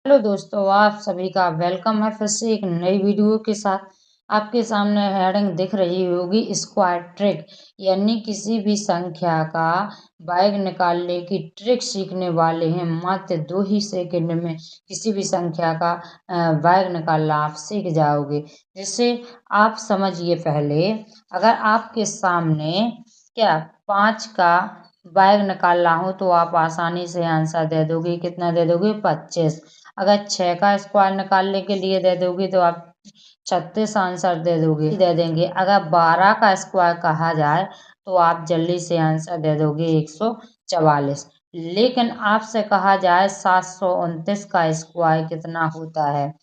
Hello दोस्तों, आप सभी का वेलकम है फिर से एक नई वीडियो के साथ। आपके सामने हेडिंग दिख रही होगी स्क्वायर ट्रिक, यानी किसी भी संख्या का वर्ग निकालने की ट्रिक सीखने वाले हैं। मात्र 2 ही सेकंड में किसी भी संख्या का वर्ग निकालना आप सीख जाओगे। जिससे आप समझिए, पहले अगर आपके सामने क्या 5 का वर्ग निकालना हो तो आप आसानी से आंसर दे दोगे। कितना दे दोगे? 25। अगर 6 का स्क्वायर निकालने के लिए दे दोगे तो आप 36 आंसर दे देंगे। अगर 12 का स्क्वायर कहा जाए तो आप जल्दी से आंसर दे दोगे 144। लेकिन आपसे कहा जाए 729 का स्क्वायर कितना होता है,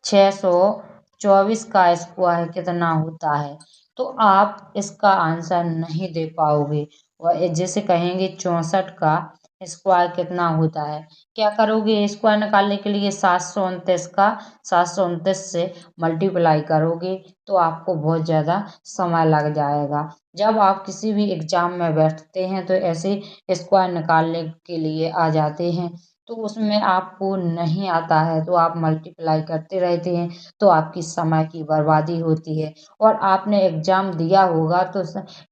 624 का स्क्वायर कितना होता है, तो आप इसका आंसर नहीं दे पाओगे। और जैसे कहेंगे 64 का स्क्वायर कितना होता है, क्या करोगे? स्क्वायर निकालने के लिए 729 का 729 से मल्टीप्लाई करोगे तो आपको बहुत ज़्यादा समय लग जाएगा। जब आप किसी भी एग्जाम में बैठते हैं तो ऐसे स्क्वायर निकालने के लिए आ जाते हैं, तो उसमें आपको नहीं आता है तो आप मल्टीप्लाई करते रहते हैं, तो आपकी समय की बर्बादी होती है। और आपने एग्जाम दिया होगा तो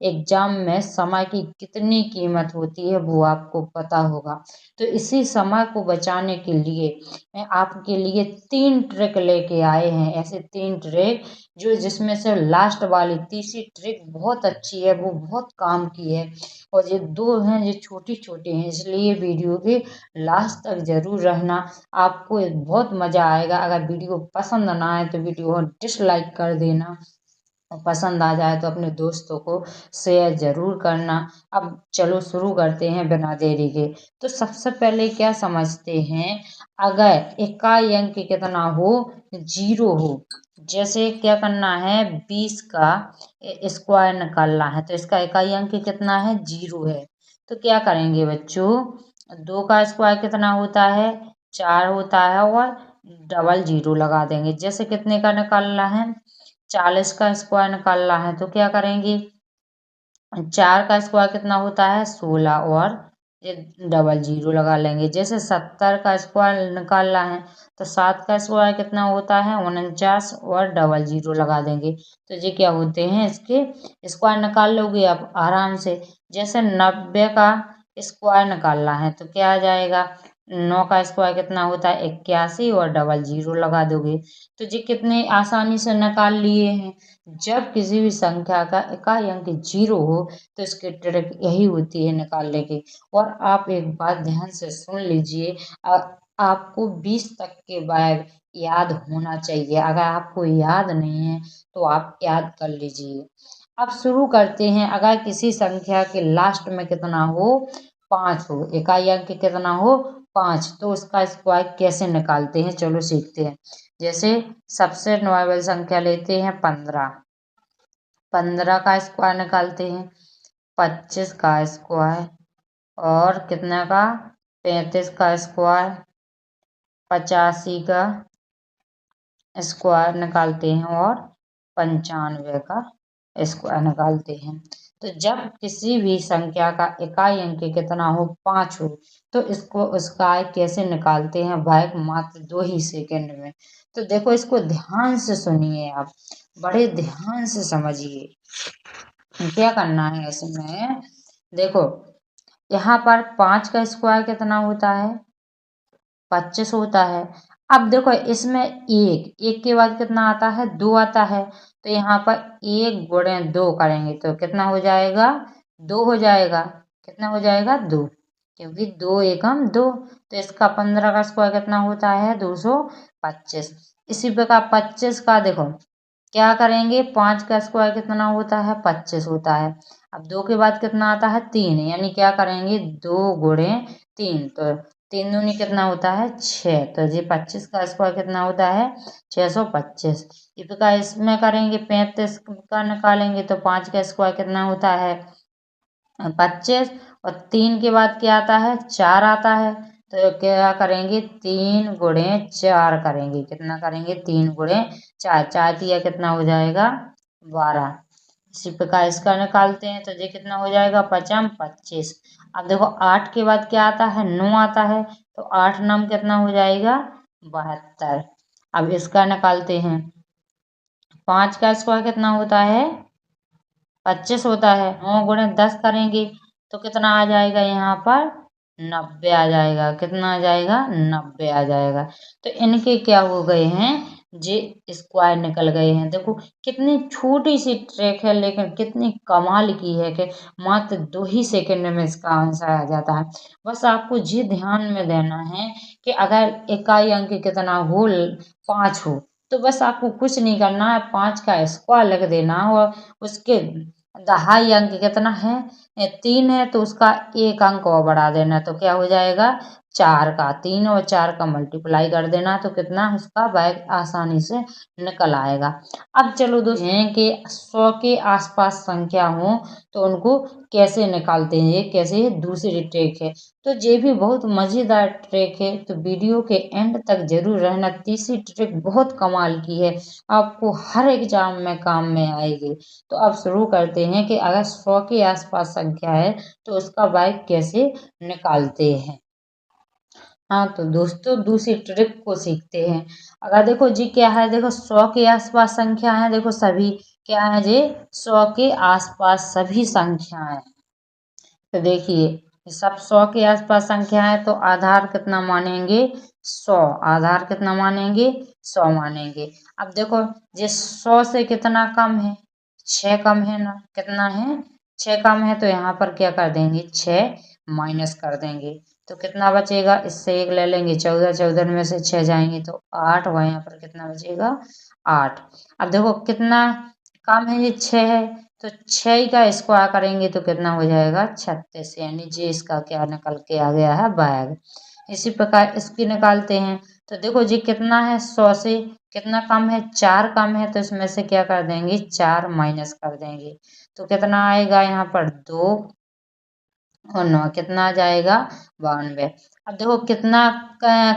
एग्जाम में समय की कितनी कीमत होती है वो आपको पता होगा। तो इसी समय को बचाने के लिए मैं आपके लिए 3 ट्रिक लेके आए हैं। ऐसे 3 ट्रिक जिसमें से लास्ट वाली तीसरी ट्रिक बहुत अच्छी है, वो बहुत काम की है। और ये 2 हैं ये छोटी छोटी हैं, इसलिए वीडियो के लास्ट तक जरूर रहना, आपको बहुत मजा आएगा। अगर वीडियो पसंद ना आए तो वीडियो डिसलाइक कर देना, और पसंद आ जाए तो अपने दोस्तों को शेयर जरूर करना। अब चलो शुरू करते हैं बिना देरी के। तो सबसे पहले क्या समझते हैं, अगर इकाई अंक कितना हो, 0 हो। जैसे क्या करना है, 20 का स्क्वायर निकालना है तो इसका इकाई अंक कितना है, 0 है। तो क्या करेंगे बच्चों, 2 का स्क्वायर कितना होता है, 4 होता है, और डबल 0 लगा देंगे। जैसे कितने का निकालना है, 40 का स्क्वायर निकालना है तो क्या करेंगे, 4 का स्क्वायर कितना होता है, 16, और ये डबल 0 लगा लेंगे। जैसे 70 का स्क्वायर निकालना है तो 7 का स्क्वायर कितना होता है, 49, और डबल 0 लगा देंगे। तो ये क्या होते हैं, इसके स्क्वायर निकाल लोगे आप आराम से। जैसे 90 का स्क्वायर निकालना है तो क्या आ जाएगा, 9 का स्क्वायर कितना होता है, 81, और डबल 0 लगा दोगे। तो ये कितने आसानी से निकाल लिए हैं। जब किसी भी संख्या का इकाई अंक 0 हो तो इसकी ट्रिक यही होती है निकालने की। और आप एक बात ध्यान से सुन लीजिए, आपको 20 तक के बाद याद होना चाहिए। अगर आपको याद नहीं है तो आप याद कर लीजिए। अब शुरू करते हैं। अगर किसी संख्या के लास्ट में कितना हो, 5 हो, इकाई अंक कितना हो, 5, तो उसका स्क्वायर कैसे निकालते हैं चलो सीखते हैं। जैसे सबसे नॉर्मल संख्या लेते हैं 15। 15 का स्क्वायर निकालते हैं, 25 का स्क्वायर, और कितना का, 35 का स्क्वायर, 85 का स्क्वायर निकालते हैं, और 95 का स्क्वायर निकालते हैं। तो जब किसी भी संख्या का इकाई अंक कितना हो, 5 हो, तो इसको उसका कैसे निकालते हैं भाई, मात्र 2 ही सेकंड में। तो देखो, इसको ध्यान से सुनिए, आप बड़े ध्यान से समझिए। क्या करना है इसमें, देखो यहाँ पर 5 का स्क्वायर कितना होता है, 25 होता है। अब देखो इसमें एक के बाद कितना आता है, 2 आता है। तो यहाँ पर 1 × 2 करेंगे तो कितना हो जाएगा, 2 हो जाएगा। कितना हो जाएगा, 2, क्योंकि 2 एकम 2। तो इसका 15 का स्क्वायर कितना होता है, 225। इसी प्रकार 25 का देखो क्या करेंगे, 5 का स्क्वायर कितना होता है, 25 होता है। अब 2 के बाद कितना आता है, 3, यानी क्या करेंगे, 2 × 3, तो 3 दूनी कितना होता है, 6। तो ये 25 का स्क्वायर कितना होता है, 625। इस प्रकार इसमें करेंगे, 35 का निकालेंगे तो 5 का स्क्वायर कितना होता है, 25, और 3 के बाद क्या आता है, 4 आता है। तो क्या करेंगे, 3 × 4 करेंगे। कितना करेंगे, 3 × 4, 4 दिया कितना हो जाएगा, 12। इसी प्रकार इसका निकालते हैं तो ये कितना हो जाएगा, 5 × 25। अब देखो 8 के बाद क्या आता है, 9 आता है। तो 8 9 कितना हो जाएगा, 72। अब इसका निकालते हैं। 5 का स्क्वायर कितना होता है? 25 होता है। 9 गुणे 10 करेंगे तो कितना आ जाएगा यहाँ पर? 90 आ जाएगा। कितना आ जाएगा? 90 आ जाएगा। तो इनके क्या हो गए हैं? जे स्क्वायर निकल गए हैं। देखो कितनी छोटी सी ट्रिक है, लेकिन कितनी कमाल की है कि मात्र 2 ही सेकंड में इसका आंसर आ जाता है। बस आपको ये ध्यान में देना है कि अगर इकाई अंक कितना हो, 5 हो, तो बस आपको कुछ नहीं करना है, 5 का स्क्वायर लिख देना है और उसके दहाई अंक कितना है? 3 है, तो उसका एक अंक और बढ़ा देना, तो क्या हो जाएगा? 4 का। 3 और 4 का मल्टीप्लाई कर देना, तो कितना उसका बैग आसानी से निकल आएगा। अब चलो दोस्त हैं कि 100 के आसपास संख्या हो तो उनको कैसे निकालते हैं, ये कैसे दूसरी ट्रिक है। तो ये भी बहुत मजेदार ट्रिक है, तो वीडियो के एंड तक जरूर रहना। तीसरी ट्रिक बहुत कमाल की है, आपको हर एग्जाम में काम में आएगी। तो अब शुरू करते हैं कि अगर 100 के आसपास संख्या है तो उसका वर्ग कैसे निकालते हैं। हाँ तो दोस्तों दूसरी ट्रिक को सीखते हैं। अगर देखो जी क्या है, देखो 100 के आसपास संख्या है, देखो सभी क्या है जी? 100 के आसपास सभी संख्याएं। तो देखिए सब 100 के आसपास संख्या है, तो आधार कितना मानेंगे? 100। आधार कितना मानेंगे? 100 मानेंगे। अब देखो ये 100 से कितना कम है? 6 कम है ना? कितना है? 6 कम है, तो यहाँ पर क्या कर देंगे? 6 माइनस कर देंगे, तो कितना बचेगा? इससे एक ले लेंगे, 14, 14 में से 6 जाएंगे तो 8, और यहाँ पर कितना बचेगा? 8। अब देखो कितना कम है? ये 6 है, तो 6 का स्क्वायर करेंगे तो कितना हो जाएगा? 36, यानी जी इसका क्या निकल के आ गया है? बैग। इसी प्रकार इसकी निकालते हैं। तो देखो जी कितना है? 100 से कितना कम है? 4 कम है, तो इसमें से क्या कर देंगे? 4 माइनस कर देंगे, तो कितना आएगा यहाँ पर? 2 और 9 कितना आ जाएगा? 92। अब देखो कितना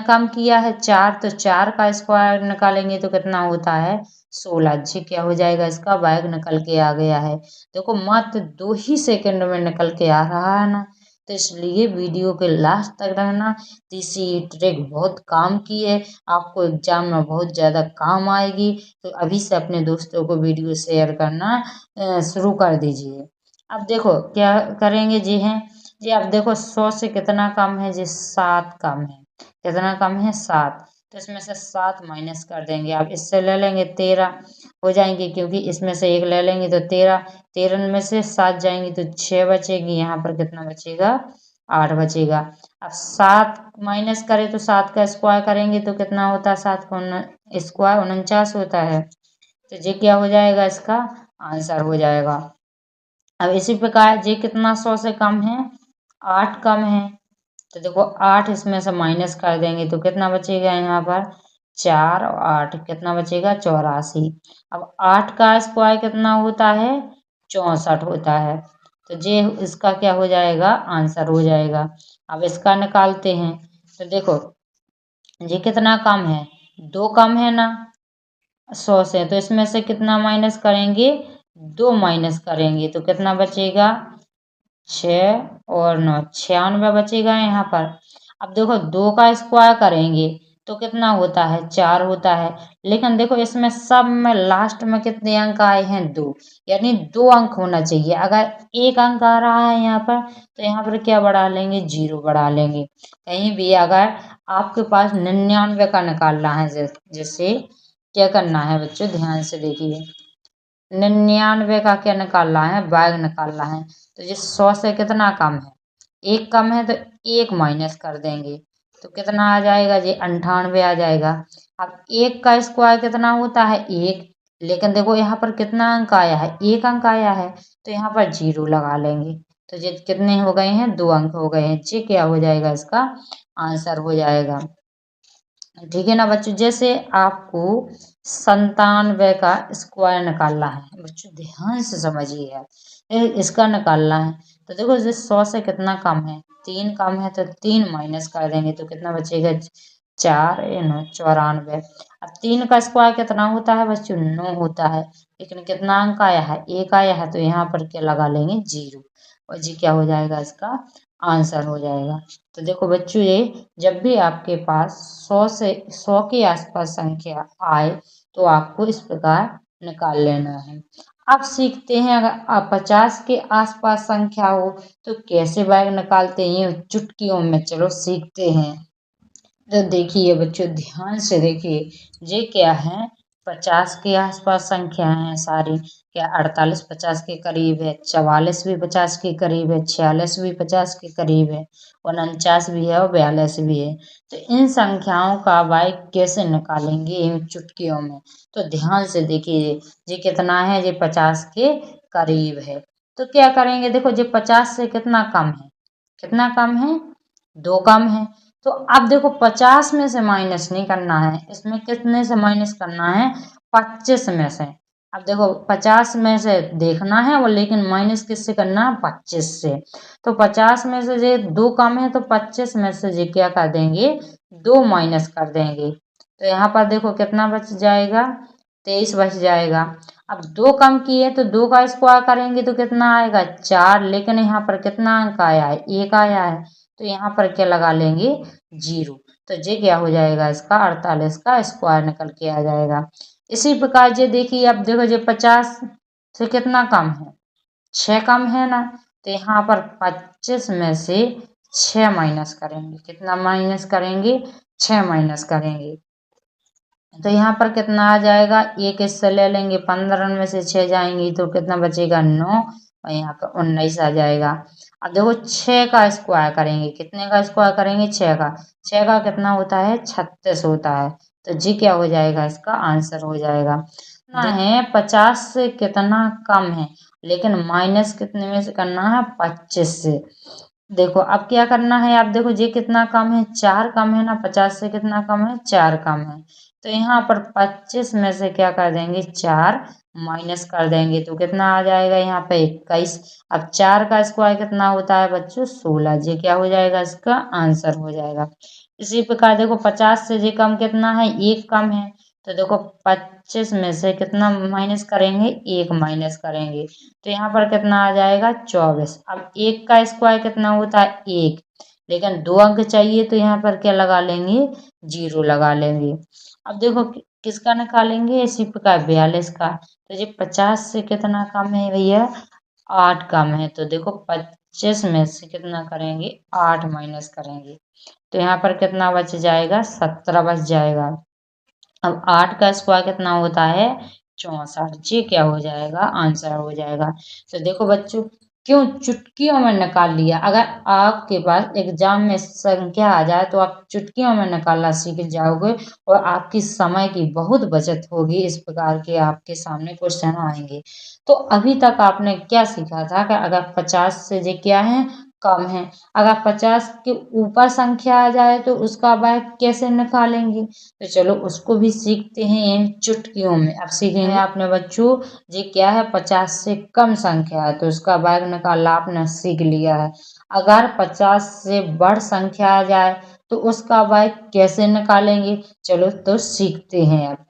कम किया है? 4, तो 4 का स्क्वायर निकालेंगे तो कितना होता है? 16। जी क्या हो जाएगा? इसका बैग निकल के आ गया है। देखो मात्र 2 ही सेकंड में निकल के आ रहा है ना। तो इसलिए वीडियो के लास्ट तक रहना। तीसरी ट्रिक बहुत काम की है, आपको एग्जाम में बहुत ज्यादा काम आएगी। तो अभी से अपने दोस्तों को वीडियो शेयर करना शुरू कर दीजिए। अब देखो क्या करेंगे जी हैं जी। अब देखो 100 से कितना कम है जी? 7 कम है। कितना कम है? 7। तो इसमें से 7 माइनस कर देंगे। अब इससे ले लेंगे 13 हो जाएंगे, क्योंकि इसमें से एक ले लेंगे तो 13। 13 में से 7 जाएंगे तो 6 बचेगी। यहाँ पर कितना बचेगा? 8 बचेगा। अब 7 माइनस करें तो 7 का स्क्वायर करेंगे तो कितना होता है? 7 का स्क्वायर 49 होता है। तो ये क्या हो जाएगा? इसका आंसर हो जाएगा। अब इसी प्रकार ये कितना 100 से कम है? 8 कम है, तो देखो 8 इसमें से माइनस कर देंगे तो कितना बचेगा यहाँ पर? 4 और 8 कितना बचेगा? 84। अब 8 का स्क्वायर कितना होता है? 64 होता है। तो ये इसका क्या हो जाएगा? आंसर हो जाएगा। अब इसका निकालते हैं। तो देखो ये कितना कम है? 2 कम है ना 100 से, तो इसमें से कितना माइनस करेंगे? 2 माइनस करेंगे तो कितना बचेगा? 6 और 9 96 बचेगा यहाँ पर। अब देखो 2 का स्क्वायर करेंगे तो कितना होता है? 4 होता है। लेकिन देखो इसमें सब में लास्ट में कितने अंक आए हैं? 2, यानी 2 अंक होना चाहिए। अगर एक अंक आ रहा है यहाँ पर, तो यहाँ पर क्या बढ़ा लेंगे? 0 बढ़ा लेंगे। कहीं भी अगर आपके पास 99 का निकालना है, जैसे क्या करना है बच्चों? ध्यान से देखिए। 99 का क्या निकालना है? बैग निकालना है। तो ये 100 से कितना कम है? 1 कम है, तो 1 माइनस कर देंगे तो कितना आ जाएगा जी? 98 आ जाएगा। अब 1 का स्क्वायर कितना होता है? 1। लेकिन देखो यहाँ पर कितना अंक आया है? 1 अंक आया है, तो यहाँ पर 0 लगा लेंगे। तो ये कितने हो गए हैं? 2 अंक हो गए हैं। ये क्या हो जाएगा? इसका आंसर हो जाएगा। ठीक है ना बच्चों। जैसे आपको 97 का स्क्वायर निकालना है, बच्चों ध्यान से समझिए यार, इसका निकालना है। तो देखो ये 100 से कितना कम है? 3 कम है, तो 3 माइनस कर देंगे तो कितना बचेगा? 4 9 94। अब 3 का स्क्वायर कितना होता है बच्चों? 9 होता है। लेकिन कितना अंक आया है? 1 आया है, तो यहाँ पर क्या लगा लेंगे? 0। और जी क्या हो जाएगा? इसका आंसर हो जाएगा। तो देखो बच्चों, ये जब भी आपके पास 100 के आसपास संख्या आए तो आपको इस प्रकार निकाल लेना है। अब सीखते हैं, अगर आप 50 के आसपास संख्या हो तो कैसे बैग निकालते हैं चुटकियों में, चलो सीखते हैं। तो देखिए बच्चों, ध्यान से देखिए, ये क्या है, 50 के आसपास संख्या है सारी। क्या 48 50 के करीब है, 44 भी 50 के करीब है, 46 भी 50 के करीब है, 49 भी है और 42 भी है। तो इन संख्याओं का भाई कैसे निकालेंगे इन चुटकियों में? तो ध्यान से देखिए, ये कितना है, ये 50 के करीब है। तो क्या करेंगे, देखो ये 50 से कितना कम है, कितना कम है, 2 कम है। तो अब देखो 50 में से माइनस नहीं करना है, इसमें कितने से माइनस करना है, 25 में से। अब देखो 50 में से देखना है वो, लेकिन माइनस किससे करना है, 25 से। तो 50 में से ये 2 कम है, तो 25 में से ये क्या कर देंगे, 2 माइनस कर देंगे। तो यहाँ पर देखो कितना बच जाएगा, 23 बच जाएगा। अब 2 कम किए तो 2 का स्क्वायर करेंगे तो कितना आएगा, 4। लेकिन यहाँ पर कितना अंक आया है, 1 आया है। तो यहाँ पर क्या लगा लेंगे, 0। तो ये क्या हो जाएगा, इसका 48 का स्क्वायर निकल के आ जाएगा। इसी प्रकार ये देखिए, अब देखो ये 50 से कितना कम है, 6 कम है ना। तो यहाँ पर 25 में से 6 माइनस करेंगे, कितना माइनस करेंगे, 6 माइनस करेंगे। तो यहाँ पर कितना आ जाएगा, एक इससे ले लेंगे, 15 में से 6 जाएंगी तो कितना बचेगा, 9, और यहाँ पर 19 आ जाएगा। अब देखो 6 का स्क्वायर करेंगे, कितने का स्क्वायर करेंगे, 6 का। 6 का कितना होता है, 36 होता है। तो जी क्या हो जाएगा, इसका आंसर हो जाएगा। कितना है, 50 से कितना कम है, लेकिन माइनस कितने में से करना है, 25 से। देखो अब क्या करना है, आप देखो ये कितना कम है, 4 कम है ना, 50 से कितना कम है, 4 कम है। तो यहाँ पर 25 में से क्या कर देंगे, 4 माइनस कर देंगे तो कितना आ जाएगा, यहाँ पे 21। अब 4 का स्क्वायर कितना होता है बच्चों, 16। ये क्या हो जाएगा, इसका आंसर हो जाएगा। इसी प्रकार देखो 50 से ये कम कितना है, 1 कम है। तो देखो 25 में से कितना माइनस करेंगे, 1 माइनस करेंगे। तो यहाँ पर कितना आ जाएगा, 24। अब 1 का स्क्वायर कितना होता है, 1। लेकिन 2 अंक चाहिए तो यहाँ पर क्या लगा लेंगे, 0 लगा लेंगे। अब देखो किसका निकालेंगे, इसी प्रकार 42 का। तो ये 50 से कितना कम है भैया, 8 कम है। तो देखो 25 में से कितना करेंगे, 8 माइनस करेंगे। तो यहाँ पर कितना बच जाएगा, 17 बच जाएगा। अब 8 का स्क्वायर कितना होता है, 64। जी क्या हो जाएगा, आंसर हो जाएगा। तो देखो बच्चों, क्यों चुटकियों में निकाल लिया। अगर आपके पास एग्जाम में संख्या आ जाए तो आप चुटकियों में निकालना सीख जाओगे और आपकी समय की बहुत बचत होगी। इस प्रकार के आपके सामने क्वेश्चन आएंगे। तो अभी तक आपने क्या सीखा था कि अगर 50 से ये क्या है, कम है। अगर 50 के ऊपर संख्या आ जाए तो उसका बैग कैसे निकालेंगे। तो चलो उसको भी सीखते हैं इन चुटकियों में। अब सीखेंगे आपने बच्चों, ये क्या है, 50 से कम संख्या है तो उसका बैग निकालना आपने सीख लिया है। अगर 50 से बड़ संख्या आ जाए तो उसका बैग कैसे निकालेंगे, चलो तो सीखते हैं। अब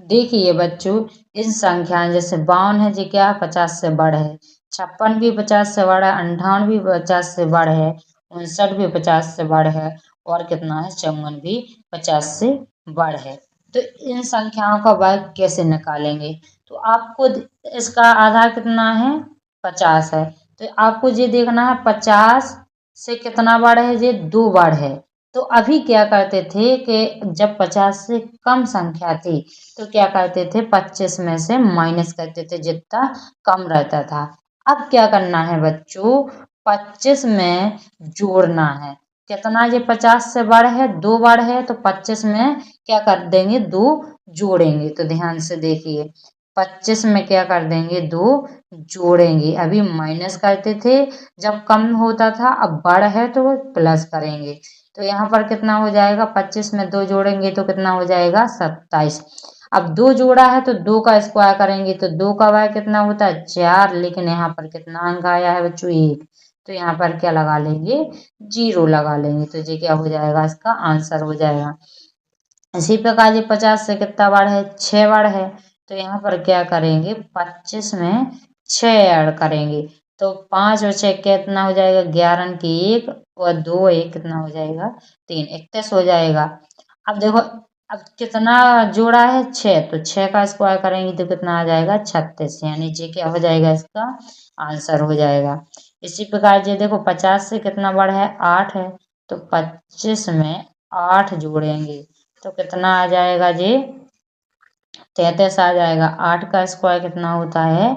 देखिए बच्चों, इन संख्याएं जैसे 52 है, ये क्या है, 50 से बड़ है। 56 भी 50 से बड़ा है, 58 भी 50 से बड़ है, 59 भी 50 से बड़ है, और कितना है, 54 भी 50 से बड़ है। तो इन संख्याओं का वर्ग कैसे निकालेंगे, तो आपको इसका आधार कितना है, 50 है। तो आपको ये देखना है 50 से कितना बड़ है, ये 2 बड़ है। तो अभी क्या करते थे कि जब 50 से कम संख्या थी तो क्या करते थे, 25 में से माइनस करते थे जितना कम रहता था। अब क्या करना है बच्चों, 25 में जोड़ना है। कितना, ये 50 से बड़ है, 2 बड़ है, तो 25 में क्या कर देंगे, 2 जोड़ेंगे। तो ध्यान से देखिए, 25 में क्या कर देंगे, 2 जोड़ेंगे। अभी माइनस करते थे जब कम होता था, अब बड़ है तो प्लस करेंगे। तो यहाँ पर कितना हो जाएगा, 25 में 2 जोड़ेंगे तो कितना हो जाएगा, 27। अब 2 जोड़ा है तो 2 का स्क्वायर करेंगे तो 2 का वाय कितना होता है, 4। लेकिन यहाँ पर कितना अंक आया है बच्चों, 1। तो यहाँ पर क्या लगा लेंगे, 0 लगा लेंगे। तो ये क्या हो जाएगा, इसका आंसर हो जाएगा। इसी प्रकार ये 50 से कितना बार है, 6 बार है। तो यहाँ पर क्या करेंगे, 25 में 6 ऐड करेंगे। तो 5 और 6 कितना हो जाएगा, 11 की 1 और 2 1 कितना हो जाएगा, 3, 31 हो जाएगा। अब देखो अब कितना जोड़ा है, 6, तो 6 का स्क्वायर करेंगे तो कितना आ जाएगा, 36, यानी ये क्या हो जाएगा, इसका आंसर हो जाएगा। इसी प्रकार ये देखो 50 से कितना बड़ा है, 8 है, तो 25 में 8 जोड़ेंगे तो कितना आ जाएगा जी, 33 आ जाएगा। 8 का स्क्वायर कितना होता है,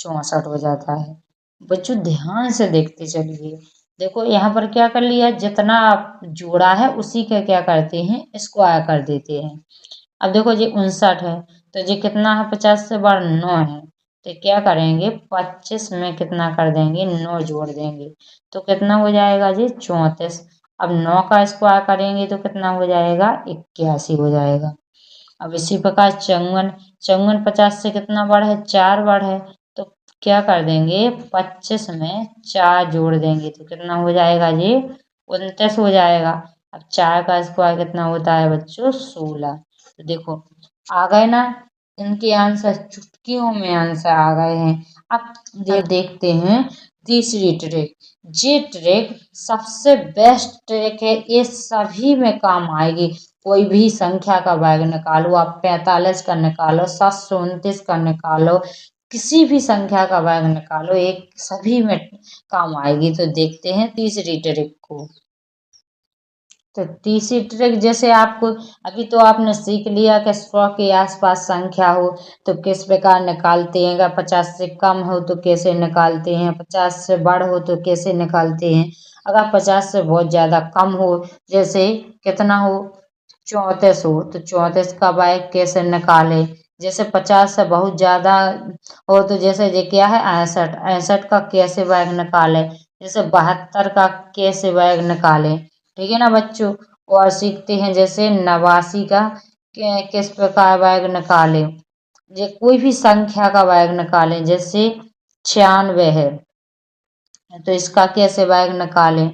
64 हो जाता है। बच्चों ध्यान से देखते चलिए, देखो यहाँ पर क्या कर लिया, जितना जोड़ा है उसी का क्या करते हैं, स्क्वायर कर देते हैं। अब देखो ये 59 है, तो ये कितना है, 50 से बड़ा 9 है, तो क्या करेंगे, 25 में कितना कर देंगे, 9 जोड़ देंगे तो कितना हो जाएगा जी, 34। अब 9 का स्क्वायर करेंगे तो कितना हो जाएगा, 81 हो जाएगा। अब इसी प्रकार 54, 54 50 से कितना बड़ा है, 4 बड़ा है, तो क्या कर देंगे, 25 में 4 जोड़ देंगे तो कितना हो जाएगा जी, 29 हो जाएगा। अब 4 का स्क्वायर कितना होता है बच्चों, 16। तो देखो आ गए ना, इनके आंसर चुटकियों में आंसर आ गए हैं। अब देखते हैं तीसरी ट्रिक। ये ट्रिक सबसे बेस्ट ट्रिक है, ये सभी में काम आएगी। कोई भी संख्या का वर्ग निकालो, आप 45 का निकालो, 729 का निकालो, किसी भी संख्या का वर्ग निकालो, एक सभी में काम आएगी। तो देखते हैं तीसरी ट्रिक को। तो तीसरी ट्रिक, जैसे आपको अभी तो आपने सीख लिया कि 100 के आसपास संख्या हो तो किस प्रकार निकालते हैं, अगर 50 से कम हो तो कैसे निकालते हैं, 50 से बड़ हो तो कैसे निकालते हैं, अगर 50 से बहुत ज़्यादा कम हो, जैसे कितना हो, 34 हो, तो 34 का वर्ग कैसे निकाले, जैसे 50 से बहुत ज़्यादा हो तो जैसे ये क्या है, 61, 61 का कैसे वर्ग निकाले, जैसे 72 का कैसे वर्ग निकाले। ठीक है ना बच्चों। और सीखते हैं जैसे 89 का किस प्रकार वर्ग निकालें, ये कोई भी संख्या का वर्ग निकालें, जैसे 96 है तो इसका कैसे वर्ग निकालें।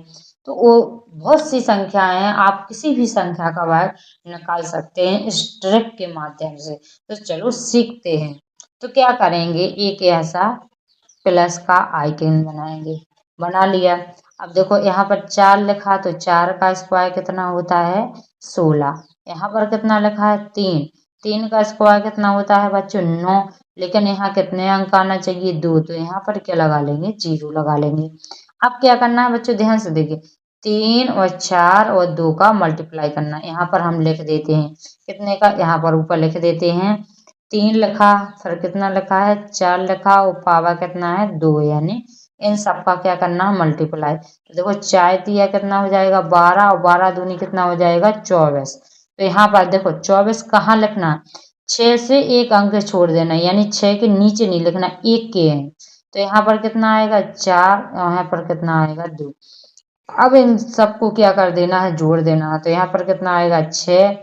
तो वो बहुत सी संख्याएं हैं, आप किसी भी संख्या का वर्ग निकाल सकते हैं इस ट्रिक के माध्यम से। तो चलो सीखते हैं। तो क्या करेंगे, एक ऐसा प्लस का आइकन बनाएंगे, बना लिया। अब देखो यहाँ पर 4 लिखा, तो 4 का स्क्वायर कितना होता है, 16। यहाँ पर कितना लिखा है, 3, 3 का स्क्वायर कितना होता है बच्चों, 9। लेकिन यहाँ कितने अंक आना चाहिए, 2, तो यहाँ पर क्या लगा लेंगे, 0 लगा लेंगे। अब क्या करना है बच्चों, ध्यान से देखिए, 3 और 4 और 2 का मल्टीप्लाई करना है। यहाँ पर हम लिख देते हैं कितने का, यहाँ पर ऊपर लिख देते हैं 3 लिखा, फिर कितना लिखा है, 4 लिखा, और पावर कितना है, 2, यानी इन सब का क्या करना है, मल्टीप्लाई। तो देखो 4 दिया कितना हो जाएगा, 12, और 12 दूनी कितना हो जाएगा, 24। तो यहाँ पर देखो 24 कहाँ लिखना, 6 से एक अंक छोड़ देना, यानी 6 के नीचे नहीं लिखना, एक के हैं। तो यहाँ पर कितना आएगा, 4, यहाँ पर कितना आएगा, 2। अब इन सबको क्या कर देना है, जोड़ देना है। तो यहाँ पर कितना आएगा, 6,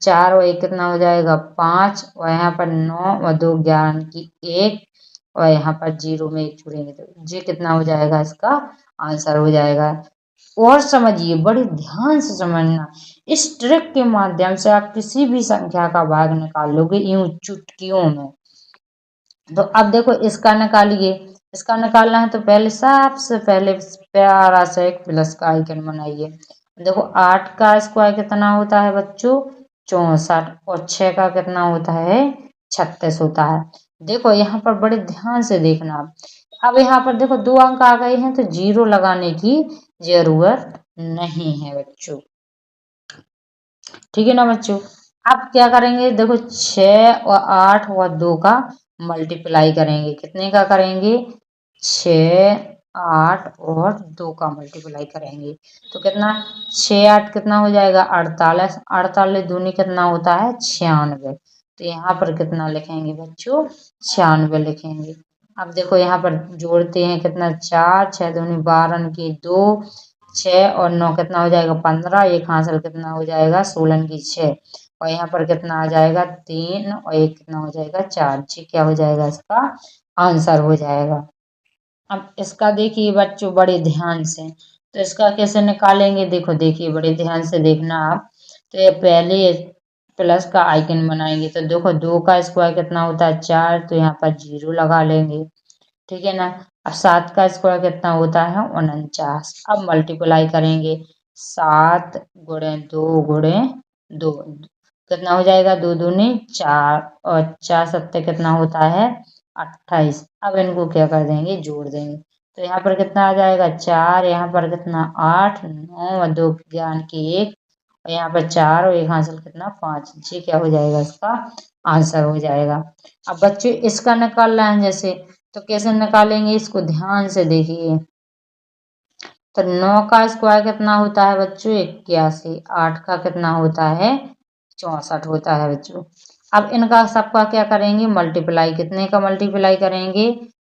4 और 1 कितना हो जाएगा, 5, और यहाँ पर 9 और 2 11 की 1, और यहाँ पर 0 में 1 जोड़ेंगे तो ये कितना हो जाएगा, इसका आंसर हो जाएगा। और समझिए, बड़े ध्यान से समझना, इस ट्रिक के माध्यम से आप किसी भी संख्या का भाग निकाल लोगे यूं चुटकियों में। तो अब देखो इसका निकालिए, इसका निकालना है तो पहले सबसे पहले प्यारा सा एक प्लस का आइकन बनाइए। देखो 8 का स्क्वायर कितना होता है बच्चों, 64, और 6 का कितना होता है, 36 होता है। देखो यहाँ पर बड़े ध्यान से देखना। अब यहाँ पर देखो 2 अंक आ गए हैं तो 0 लगाने की जरूरत नहीं है बच्चों। ठीक है ना बच्चों। अब क्या करेंगे, देखो 6 और 8 और 2 का मल्टीप्लाई करेंगे, कितने का करेंगे, 6, 8 और 2 का मल्टीप्लाई करेंगे तो कितना, 6 8 कितना हो जाएगा, 48, 48 दूनी कितना होता है, 96। तो यहाँ पर कितना लिखेंगे बच्चों, 96 लिखेंगे। अब देखो यहाँ पर जोड़ते हैं कितना, 4, 6 दूनी 12 की 2, 6 और 9 कितना हो जाएगा, 15, एक हासिल कितना हो जाएगा, 16 की 6, और यहाँ पर कितना आ जाएगा, 3, और एक कितना हो जाएगा, 4। जी क्या हो जाएगा, इसका आंसर हो जाएगा। अब इसका देखिए बच्चों बड़े ध्यान से, तो इसका कैसे निकालेंगे, देखो देखिए बड़े ध्यान से देखना आप। तो ये पहले प्लस का आइकन बनाएंगे, तो देखो 2 का स्क्वायर कितना होता है, 4, तो यहाँ पर 0 लगा लेंगे। ठीक है ना। अब 7 का स्क्वायर कितना होता है 49। अब मल्टीप्लाई करेंगे 7 गुणे 2 गुणे 2 कितना हो जाएगा 2 दूनी 4 और 4 सत्ते कितना होता है 28। अब इनको क्या कर देंगे जोड़ देंगे तो यहाँ पर कितना आ जाएगा 4 यहाँ पर कितना 8 9 और 2 ज्ञान की 1 और यहाँ पर 4 और 1 हासिल कितना 5। जी क्या हो जाएगा इसका आंसर हो जाएगा। अब बच्चे इसका निकालना है जैसे तो कैसे निकालेंगे इसको ध्यान से देखिए। तो 9 का स्क्वायर कितना होता है बच्चों 81। 8 का कितना होता है 64 होता है बच्चों। अब इनका सबका क्या करेंगे मल्टीप्लाई कितने का मल्टीप्लाई करेंगे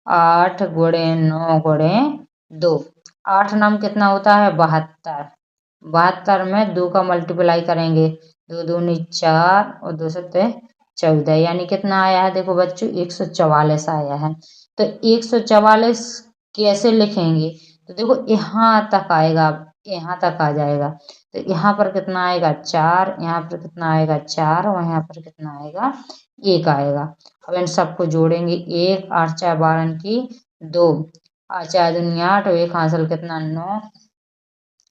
8 गुणे 9 गुणे 2। 8 नाम कितना होता है 72। 72 में 2 का मल्टीप्लाई करेंगे 2 दूनी 4 और 2 सत्ते 14 यानी कितना आया है देखो बच्चों 144 आया है। तो 144 कैसे लिखेंगे तो देखो यहाँ तक आएगा यहाँ तक आ जाएगा तो यहाँ पर कितना आएगा 4 यहाँ पर कितना आएगा 4 और यहाँ पर कितना आएगा 1 आएगा। अब इन सबको जोड़ेंगे 1 8 4 12 की 2 8 4 दूनी 8 और 1 हासिल कितना 9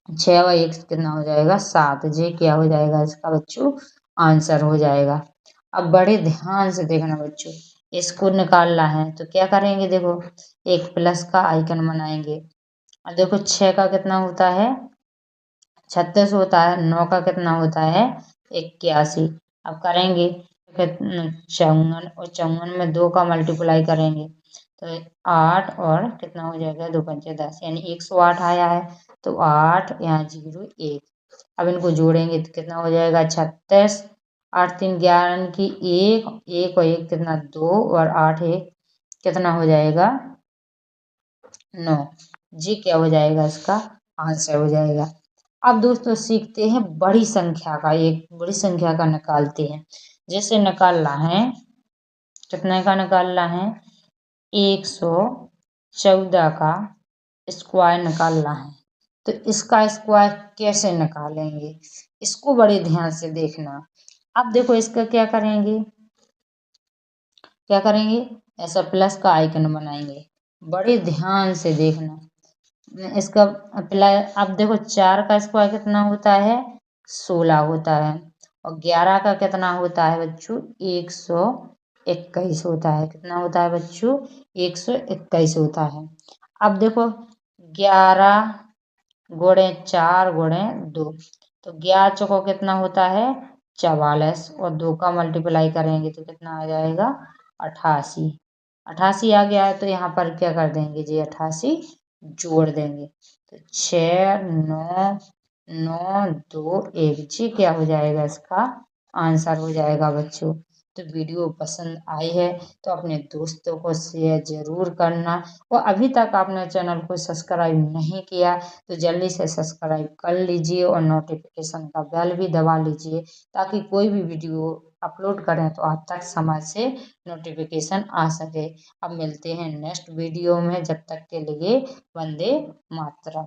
6 और 1 कितना हो जाएगा 7। जी क्या हो जाएगा इसका बच्चों आंसर हो जाएगा। अब बड़े ध्यान से देखना बच्चों इसको निकालना है तो क्या करेंगे देखो एक प्लस का आइकन बनाएंगे। अब देखो 6 का कितना होता है 36 होता है 9 का कितना होता है 81। अब करेंगे 54 और 54 में 2 का मल्टीप्लाई करेंगे तो 8 और कितना हो जाएगा 2 पंचे 10 यानी 108 आया है। तो 8 यहाँ 0 1 अब इनको जोड़ेंगे तो कितना हो जाएगा 36 8 3 11 की 1 1 और 1 कितना 2 और 8 1 कितना हो जाएगा 9। जी क्या हो जाएगा इसका आंसर हो जाएगा। अब दोस्तों सीखते हैं बड़ी संख्या का एक बड़ी संख्या का निकालते हैं। जैसे निकालना है कितने का निकालना है 114 का स्क्वायर निकालना है। तो इसका स्क्वायर कैसे निकालेंगे इसको बड़े ध्यान से देखना। अब देखो इसका क्या करेंगे ऐसा प्लस का आइकन बनाएंगे बड़े ध्यान से देखना इसका प्लस। अब देखो 4 का स्क्वायर कितना होता है 16 होता है और 11 का कितना होता है बच्चों 121 होता है। कितना होता है बच्चों 121 होता है। अब देखो 11 गुणे 4 गुणे 2 तो 11 चौको कितना होता है 44 और 2 का मल्टीप्लाई करेंगे तो कितना आ जाएगा 88। 88 आ गया है तो यहाँ पर क्या कर देंगे जी 88 जोड़ देंगे तो 6 9 9 2 1। जी क्या हो जाएगा इसका आंसर हो जाएगा बच्चों। तो वीडियो पसंद आई है तो अपने दोस्तों को शेयर जरूर करना और अभी तक आपने चैनल को सब्सक्राइब नहीं किया तो जल्दी से सब्सक्राइब कर लीजिए और नोटिफिकेशन का बेल भी दबा लीजिए ताकि कोई भी वीडियो अपलोड करें तो आप तक समय से नोटिफिकेशन आ सके। अब मिलते हैं नेक्स्ट वीडियो में जब तक के लिए वंदे मातरम।